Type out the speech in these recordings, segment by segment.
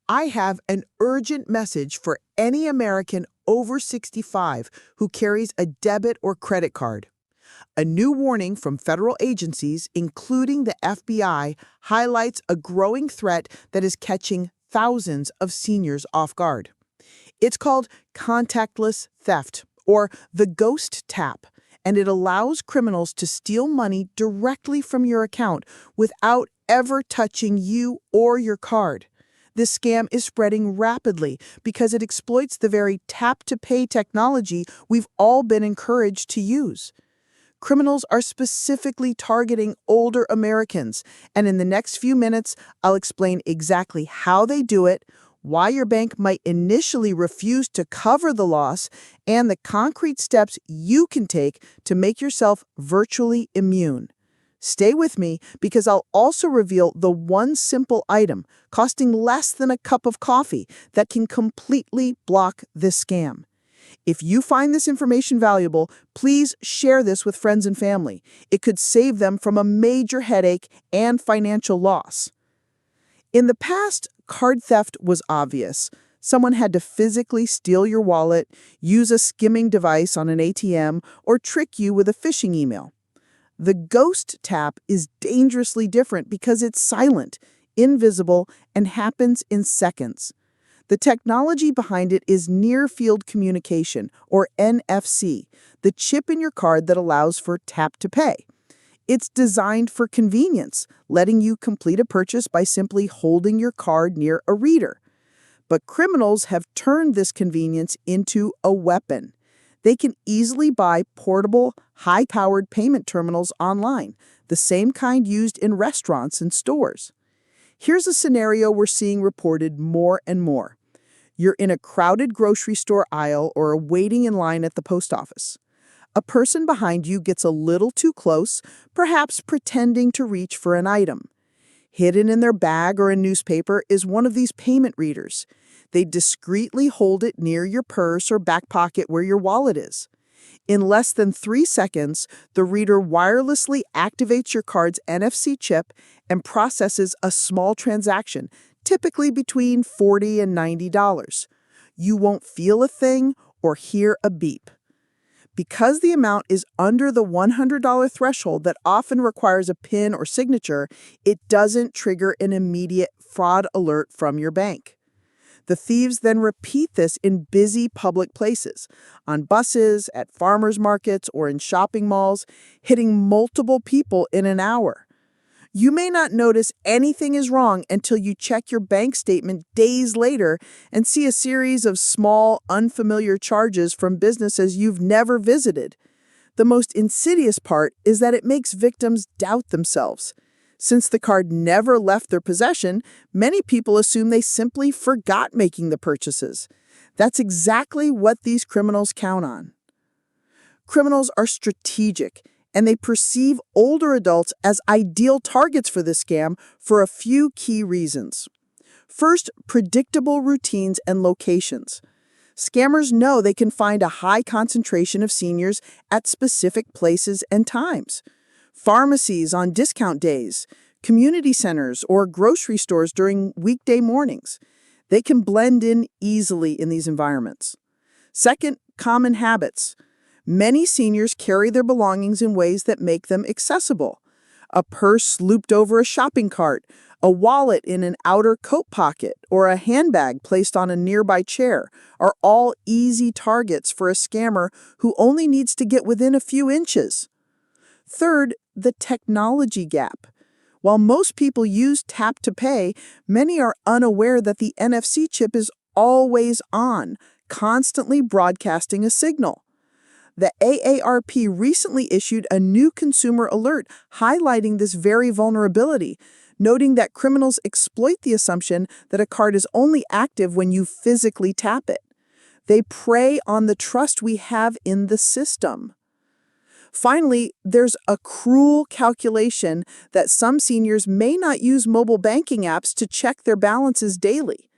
I have an urgent message for any American over 65 who carries a debit or credit card. A new warning from federal agencies, including the FBI, highlights a growing threat that is catching thousands of seniors off guard. It's called contactless theft, or the ghost tap, and it allows criminals to steal money directly from your account without ever touching you or your card. This scam is spreading rapidly because it exploits the very tap-to-pay technology we've all been encouraged to use. Criminals are specifically targeting older Americans, and in the next few minutes, I'll explain exactly how they do it, why your bank might initially refuse to cover the loss, and the concrete steps you can take to make yourself virtually immune. Stay with me because I'll also reveal the one simple item costing less than a cup of coffee that can completely block this scam. If you find this information valuable, please share this with friends and family. It could save them from a major headache and financial loss. In the past, card theft was obvious. Someone had to physically steal your wallet, use a skimming device on an ATM, or trick you with a phishing email. The ghost tap is dangerously different because it's silent, invisible, and happens in seconds. The technology behind it is near-field communication, or NFC, the chip in your card that allows for tap-to-pay. It's designed for convenience, letting you complete a purchase by simply holding your card near a reader. But criminals have turned this convenience into a weapon. They can easily buy portable, high-powered payment terminals online, the same kind used in restaurants and stores. Here's a scenario we're seeing reported more and more. You're in a crowded grocery store aisle or waiting in line at the post office. A person behind you gets a little too close, perhaps pretending to reach for an item. Hidden in their bag or a newspaper is one of these payment readers. They discreetly hold it near your purse or back pocket where your wallet is. In less than 3 seconds, the reader wirelessly activates your card's NFC chip and processes a small transaction, typically between $40 and $90. You won't feel a thing or hear a beep. Because the amount is under the $100 threshold that often requires a PIN or signature, it doesn't trigger an immediate fraud alert from your bank. The thieves then repeat this in busy public places, on buses, at farmers markets, or in shopping malls, hitting multiple people in an hour. You may not notice anything is wrong until you check your bank statement days later and see a series of small, unfamiliar charges from businesses you've never visited. The most insidious part is that it makes victims doubt themselves. Since the card never left their possession, many people assume they simply forgot making the purchases. That's exactly what these criminals count on. Criminals are strategic, and they perceive older adults as ideal targets for this scam for a few key reasons. First, predictable routines and locations. Scammers know they can find a high concentration of seniors at specific places and times. Pharmacies on discount days, community centers, or grocery stores during weekday mornings. They can blend in easily in these environments. Second, common habits. Many seniors carry their belongings in ways that make them accessible. A purse looped over a shopping cart, a wallet in an outer coat pocket, or a handbag placed on a nearby chair are all easy targets for a scammer who only needs to get within a few inches. Third, the technology gap. While most people use tap to pay, many are unaware that the NFC chip is always on, constantly broadcasting a signal. The AARP recently issued a new consumer alert highlighting this very vulnerability, noting that criminals exploit the assumption that a card is only active when you physically tap it. They prey on the trust we have in the system. Finally, there's a cruel calculation that some seniors may not use mobile banking apps to check their balances daily.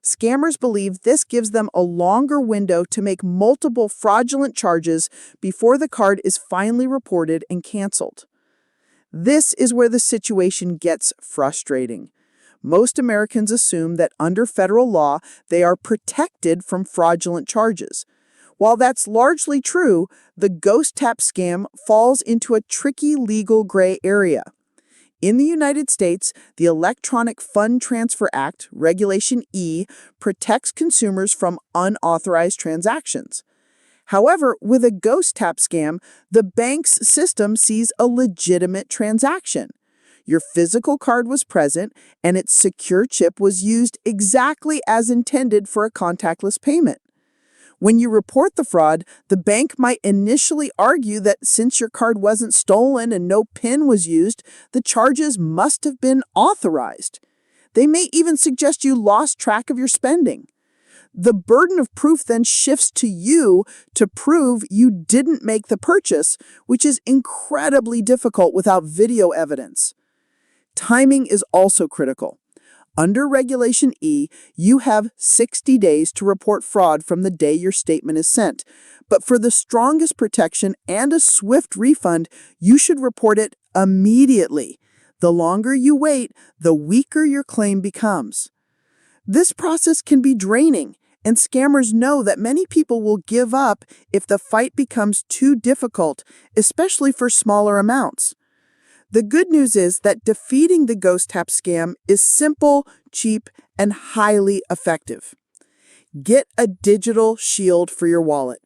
Scammers believe this gives them a longer window to make multiple fraudulent charges before the card is finally reported and canceled. This is where the situation gets frustrating. Most Americans assume that under federal law, they are protected from fraudulent charges. While that's largely true, the ghost tap scam falls into a tricky legal gray area. In the United States, the Electronic Fund Transfer Act, Regulation E, protects consumers from unauthorized transactions. However, with a ghost tap scam, the bank's system sees a legitimate transaction. Your physical card was present, and its secure chip was used exactly as intended for a contactless payment. When you report the fraud, the bank might initially argue that since your card wasn't stolen and no PIN was used, the charges must have been authorized. They may even suggest you lost track of your spending. The burden of proof then shifts to you to prove you didn't make the purchase, which is incredibly difficult without video evidence. Timing is also critical. Under Regulation E, you have 60 days to report fraud from the day your statement is sent. But for the strongest protection and a swift refund, you should report it immediately. The longer you wait, the weaker your claim becomes. This process can be draining, and scammers know that many people will give up if the fight becomes too difficult, especially for smaller amounts. The good news is that defeating the ghost tap scam is simple, cheap, and highly effective. Get a digital shield for your wallet.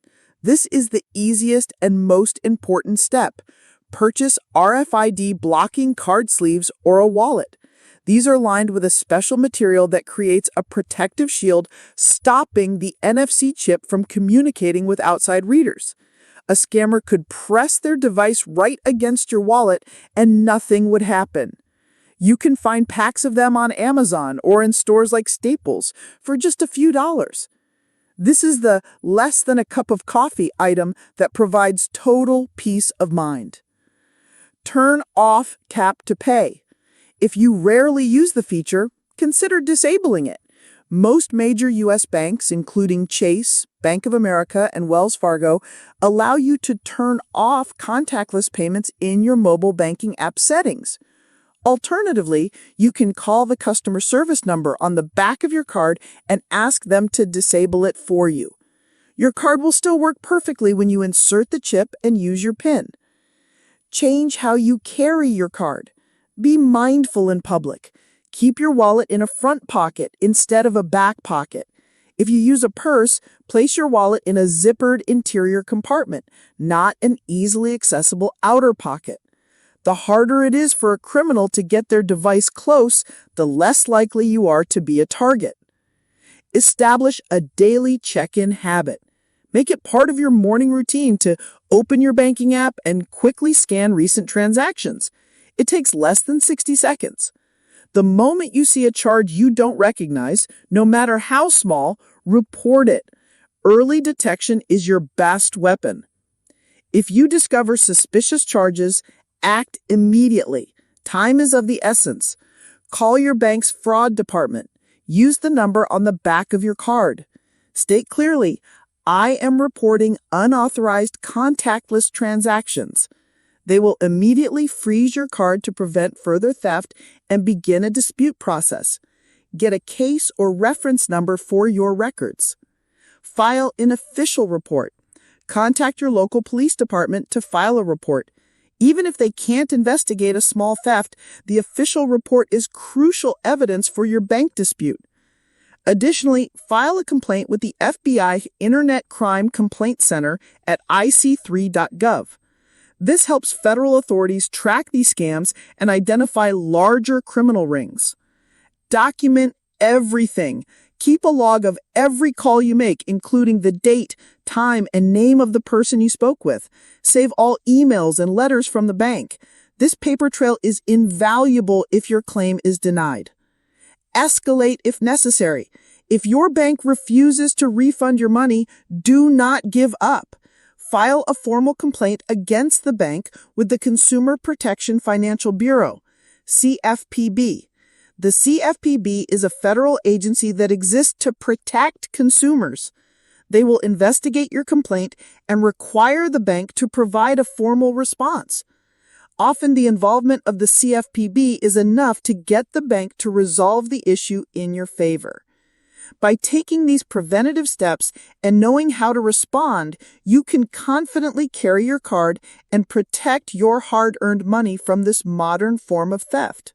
This is the easiest and most important step. Purchase RFID blocking card sleeves or a wallet. These are lined with a special material that creates a protective shield, stopping the NFC chip from communicating with outside readers. A scammer could press their device right against your wallet and nothing would happen. You can find packs of them on Amazon or in stores like Staples for just a few dollars. This is the less than a cup of coffee item that provides total peace of mind. Turn off tap to pay. If you rarely use the feature, consider disabling it. Most major U.S. banks, including Chase, Bank of America, and Wells Fargo, allow you to turn off contactless payments in your mobile banking app settings. Alternatively, you can call the customer service number on the back of your card and ask them to disable it for you. Your card will still work perfectly when you insert the chip and use your PIN. Change how you carry your card. Be mindful in public. Keep your wallet in a front pocket instead of a back pocket. If you use a purse, place your wallet in a zippered interior compartment, not an easily accessible outer pocket. The harder it is for a criminal to get their device close, the less likely you are to be a target. Establish a daily check-in habit. Make it part of your morning routine to open your banking app and quickly scan recent transactions. It takes less than 60 seconds. The moment you see a charge you don't recognize, no matter how small, report it. Early detection is your best weapon. If you discover suspicious charges, act immediately. Time is of the essence. Call your bank's fraud department. Use the number on the back of your card. State clearly, "I am reporting unauthorized contactless transactions." They will immediately freeze your card to prevent further theft and begin a dispute process. Get a case or reference number for your records. File an official report. Contact your local police department to file a report. Even if they can't investigate a small theft, the official report is crucial evidence for your bank dispute. Additionally, file a complaint with the FBI Internet Crime Complaint Center at ic3.gov. This helps federal authorities track these scams and identify larger criminal rings. Document everything. Keep a log of every call you make, including the date, time, and name of the person you spoke with. Save all emails and letters from the bank. This paper trail is invaluable if your claim is denied. Escalate if necessary. If your bank refuses to refund your money, do not give up. File a formal complaint against the bank with the Consumer Protection Financial Bureau, CFPB. The CFPB is a federal agency that exists to protect consumers. They will investigate your complaint and require the bank to provide a formal response. Often the involvement of the CFPB is enough to get the bank to resolve the issue in your favor. By taking these preventative steps and knowing how to respond, you can confidently carry your card and protect your hard-earned money from this modern form of theft.